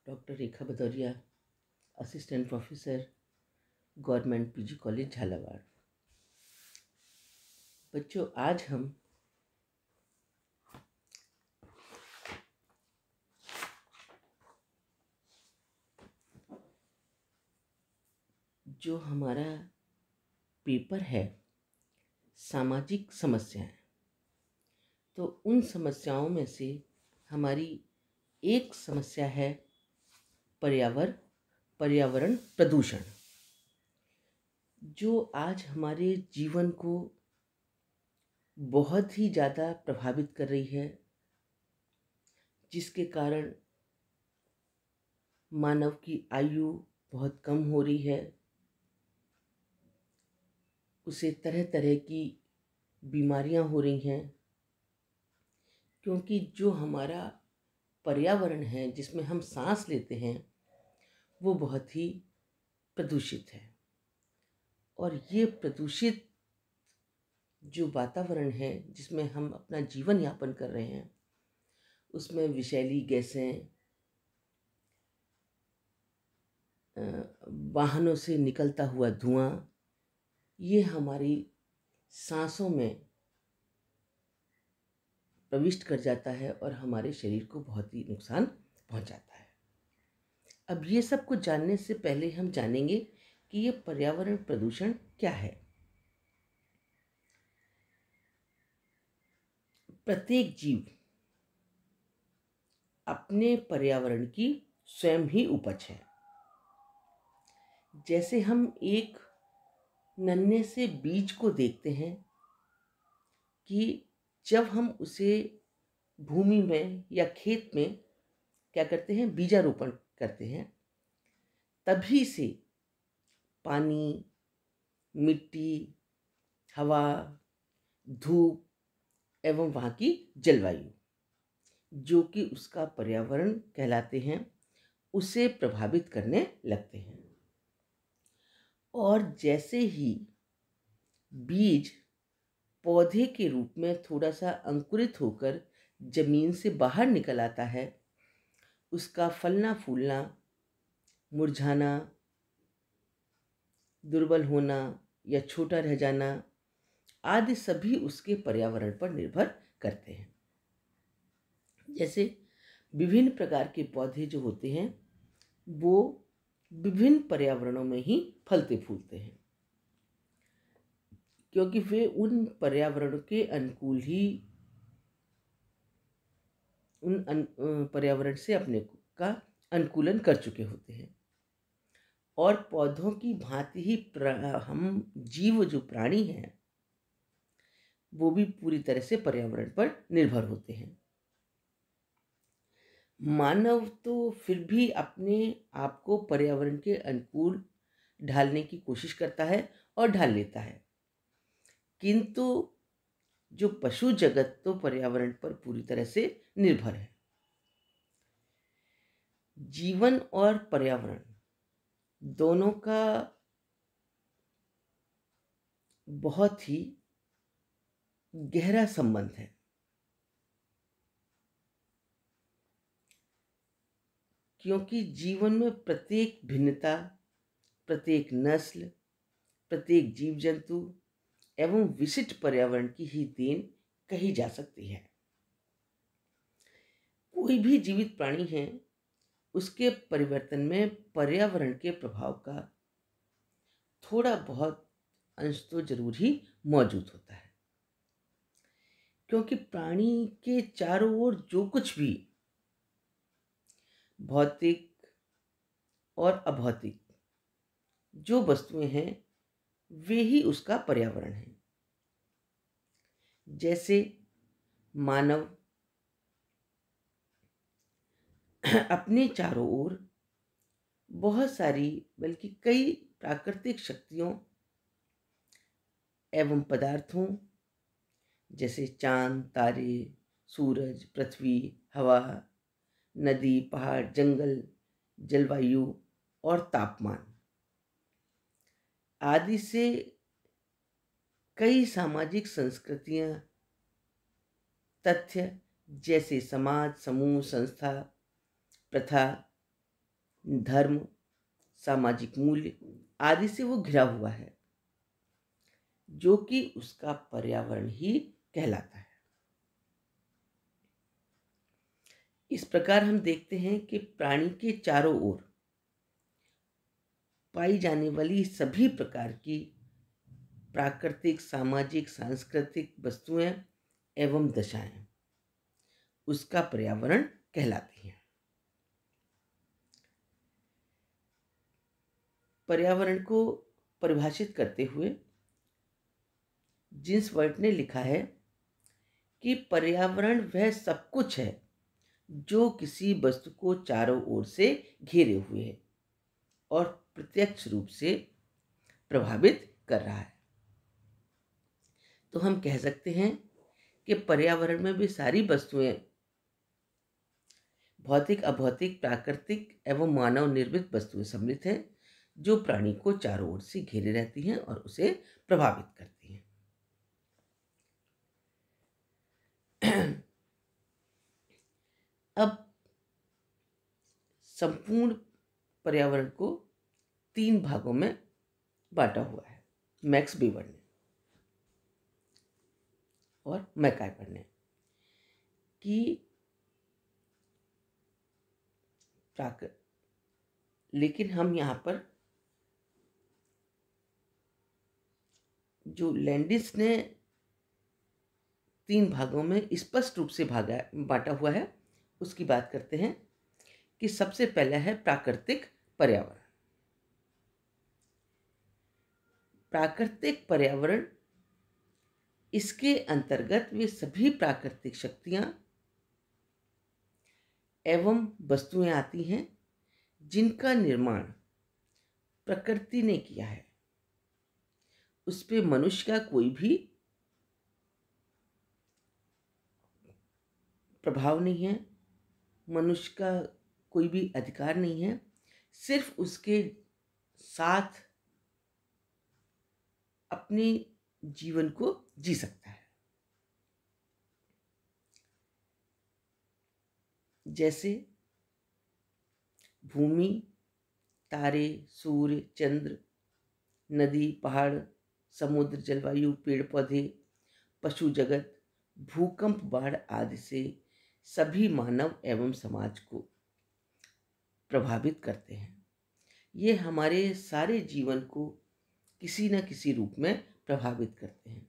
Doctor Rekha Bhadauria, assistant professor, government PG college Jhalawar. बच्चों, आज हम जो हमारा पेपर है सामाजिक समस्याएं, तो उन समस्याओं में से हमारी एक समस्या है पर्यावरण प्रदूषण, जो आज हमारे जीवन को बहुत ही ज़्यादा प्रभावित कर रही है, जिसके कारण मानव की आयु बहुत कम हो रही है। उसे तरह तरह की बीमारियां हो रही हैं, क्योंकि जो हमारा पर्यावरण है जिसमें हम सांस लेते हैं वो बहुत ही प्रदूषित है। और ये प्रदूषित जो वातावरण है जिसमें हम अपना जीवन यापन कर रहे हैं, उसमें विषैली गैसें, वाहनों से निकलता हुआ धुआं, ये हमारी सांसों में प्रविष्ट कर जाता है और हमारे शरीर को बहुत ही नुकसान पहुंचाता है। अब ये सब कुछ जानने से पहले हम जानेंगे कि ये पर्यावरण प्रदूषण क्या है। प्रत्येक जीव अपने पर्यावरण की स्वयं ही उपज है। जैसे हम एक नन्हे से बीज को देखते हैं कि जब हम उसे भूमि में या खेत में क्या करते हैं, बीजारोपण करते हैं, तभी से पानी, मिट्टी, हवा, धूप एवं वहाँ की जलवायु, जो कि उसका पर्यावरण कहलाते हैं, उसे प्रभावित करने लगते हैं। और जैसे ही बीज पौधे के रूप में थोड़ा सा अंकुरित होकर जमीन से बाहर निकल आता है, उसका फलना फूलना, मुरझाना, दुर्बल होना या छोटा रह जाना आदि सभी उसके पर्यावरण पर निर्भर करते हैं। जैसे विभिन्न प्रकार के पौधे जो होते हैं वो विभिन्न पर्यावरणों में ही फलते फूलते हैं, क्योंकि वे उन पर्यावरण के अनुकूल ही पर्यावरण से अपने का अनुकूलन कर चुके होते हैं। और पौधों की भांति ही हम जीव जो प्राणी हैं वो भी पूरी तरह से पर्यावरण पर निर्भर होते हैं। मानव तो फिर भी अपने आप को पर्यावरण के अनुकूल ढालने की कोशिश करता है और ढाल लेता है, किंतु जो पशु जगत तो पर्यावरण पर पूरी तरह से निर्भर है। जीवन और पर्यावरण दोनों का बहुत ही गहरा संबंध है, क्योंकि जीवन में प्रत्येक भिन्नता, प्रत्येक नस्ल, प्रत्येक जीव जंतु एवं विशिष्ट पर्यावरण की ही देन कही जा सकती है। कोई भी जीवित प्राणी है, उसके परिवर्तन में पर्यावरण के प्रभाव का थोड़ा बहुत अंश तो जरूर ही मौजूद होता है, क्योंकि प्राणी के चारों ओर जो कुछ भी भौतिक और अभौतिक जो वस्तुएं हैं वे ही उसका पर्यावरण है। जैसे मानव अपने चारों ओर बहुत सारी, बल्कि कई प्राकृतिक शक्तियों एवं पदार्थों जैसे चांद, तारे, सूरज, पृथ्वी, हवा, नदी, पहाड़, जंगल, जलवायु और तापमान आदि से कई सामाजिक संस्कृतियां, तथ्य जैसे समाज, समूह, संस्था, प्रथा धर्म, सामाजिक मूल्य आदि से वो घिरा हुआ है, जो कि उसका पर्यावरण ही कहलाता है। इस प्रकार हम देखते हैं कि प्राणी के चारों ओर पाई जाने वाली सभी प्रकार की प्राकृतिक, सामाजिक, सांस्कृतिक वस्तुएं एवं दशाएं उसका पर्यावरण कहलाती हैं। पर्यावरण को परिभाषित करते हुए जिन्स वर्ट ने लिखा है कि पर्यावरण वह सब कुछ है जो किसी वस्तु को चारों ओर से घेरे हुए है और प्रत्यक्ष रूप से प्रभावित कर रहा है। तो हम कह सकते हैं कि पर्यावरण में भी सारी वस्तुएं भौतिक, अभौतिक, प्राकृतिक एवं मानव निर्मित वस्तुएं सम्मिलित हैं, जो प्राणी को चारों ओर से घेरे रहती हैं और उसे प्रभावित करती हैं। अब संपूर्ण पर्यावरण को 3 भागों में बांटा हुआ है मैक्स वीबर ने और मैकाइवर ने, कि लेकिन हम यहाँ पर जो लैंडिस ने 3 भागों में स्पष्ट रूप से बांटा हुआ है उसकी बात करते हैं कि सबसे पहला है प्राकृतिक पर्यावरण। प्राकृतिक पर्यावरण, इसके अंतर्गत वे सभी प्राकृतिक शक्तियां एवं वस्तुएं आती हैं जिनका निर्माण प्रकृति ने किया है। उस पे मनुष्य का कोई भी प्रभाव नहीं है, मनुष्य का कोई भी अधिकार नहीं है, सिर्फ उसके साथ अपने जीवन को जी सकता है। जैसे भूमि, तारे, सूर्य, चंद्र, नदी, पहाड़, समुद्र, जलवायु, पेड़ पौधे, पशु जगत, भूकंप, बाढ़ आदि से सभी मानव एवं समाज को प्रभावित करते हैं। ये हमारे सारे जीवन को किसी न किसी रूप में प्रभावित करते हैं।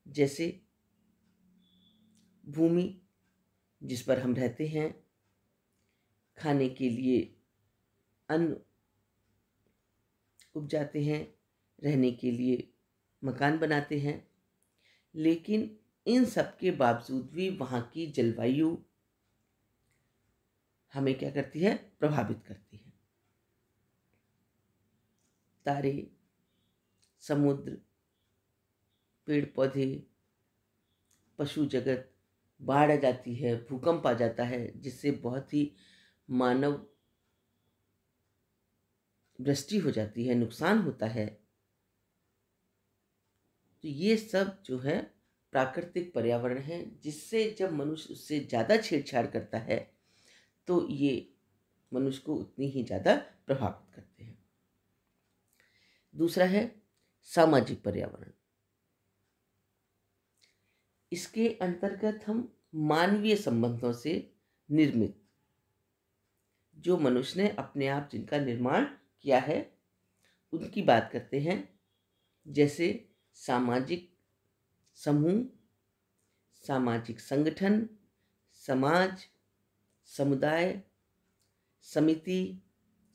जैसे भूमि जिस पर हम रहते हैं, खाने के लिए अन्न उपजाते हैं, रहने के लिए मकान बनाते हैं, लेकिन इन सब के बावजूद भी वहाँ की जलवायु हमें क्या करती है? प्रभावित करती है। तारे, समुद्र, पेड़ पौधे, पशु जगत, बाढ़ आ जाती है, भूकंप आ जाता है, जिससे बहुत ही मानव वृष्टि हो जाती है, नुकसान होता है। तो ये सब जो है प्राकृतिक पर्यावरण है, जिससे जब मनुष्य उससे ज़्यादा छेड़छाड़ करता है तो ये मनुष्य को उतनी ही ज़्यादा प्रभावित करते हैं। दूसरा है सामाजिक पर्यावरण। इसके अंतर्गत हम मानवीय संबंधों से निर्मित, जो मनुष्य ने अपने आप जिनका निर्माण किया है, उनकी बात करते हैं। जैसे सामाजिक समूह, सामाजिक संगठन, समाज, समुदाय, समिति,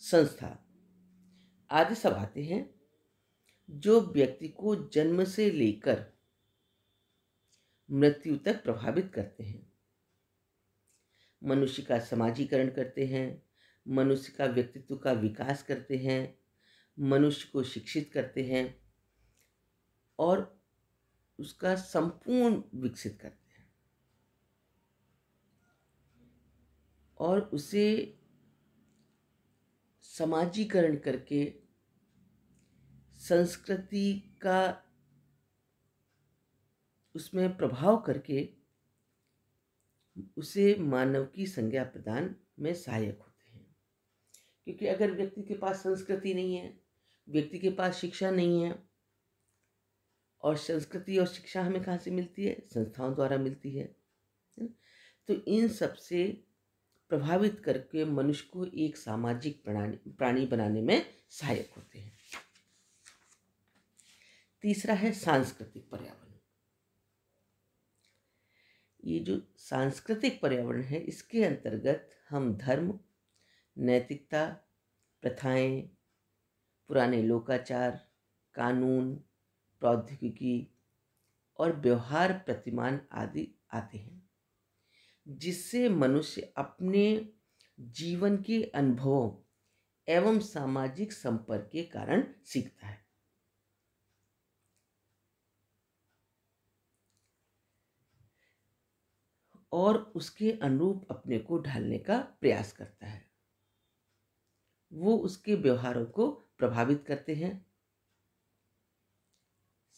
संस्था आदि सब आते हैं, जो व्यक्ति को जन्म से लेकर मृत्यु तक प्रभावित करते हैं, मनुष्य का समाजीकरण करते हैं, मनुष्य का व्यक्तित्व का विकास करते हैं, मनुष्य को शिक्षित करते हैं और उसका संपूर्ण विकसित करते हैं और उसे समाजीकरण करके संस्कृति का उसमें प्रभाव करके उसे मानव की संज्ञा प्रदान में सहायक होते हैं। क्योंकि अगर व्यक्ति के पास संस्कृति नहीं है, व्यक्ति के पास शिक्षा नहीं है, और संस्कृति और शिक्षा हमें कहाँ से मिलती है? संस्थाओं द्वारा मिलती है ना? तो इन सब से प्रभावित करके मनुष्य को एक सामाजिक प्राणी बनाने में सहायक होते हैं। तीसरा है सांस्कृतिक पर्यावरण। ये जो सांस्कृतिक पर्यावरण है, इसके अंतर्गत हम धर्म, नैतिकता, प्रथाएं, पुराने लोकाचार, कानून, प्रौद्योगिकी और व्यवहार प्रतिमान आदि आते हैं, जिससे मनुष्य अपने जीवन के अनुभवों एवं सामाजिक संपर्क के कारण सीखता है। और उसके अनुरूप अपने को ढालने का प्रयास करता है। वो उसके व्यवहारों को प्रभावित करते हैं।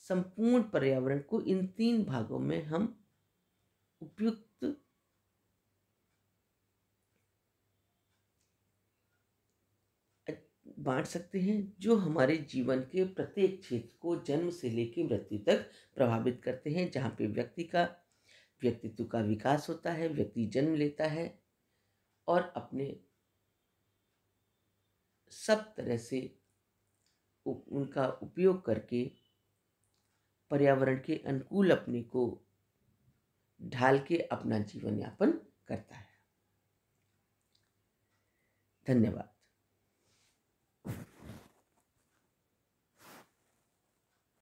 संपूर्ण पर्यावरण को इन 3 भागों में हम उपयुक्त बांट सकते हैं, जो हमारे जीवन के प्रत्येक क्षेत्र को जन्म से लेकर मृत्यु तक प्रभावित करते हैं। जहाँ पे व्यक्ति का व्यक्तित्व का विकास होता है, व्यक्ति जन्म लेता है और अपने सब तरह से उनका उपयोग करके पर्यावरण के अनुकूल अपने को ढाल के अपना जीवन यापन करता है। धन्यवाद।